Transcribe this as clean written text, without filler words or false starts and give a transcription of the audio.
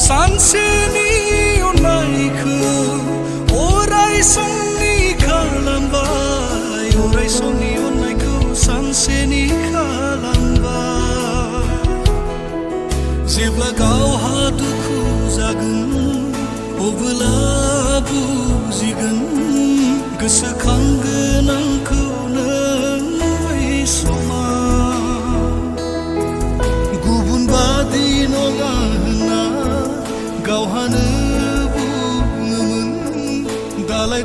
सानसेनि अननायखौ अराय समनि खालामबाय अराय समनि अननायखौ सानसेनि खालामबाय जेब्ला गावहा दुखु जागोन अब्ला बुजिगोन गोसोखांगोन आंखौनो बै समाव गुबुन बादि नङा होनना गावहानो बुङोमोन दालाय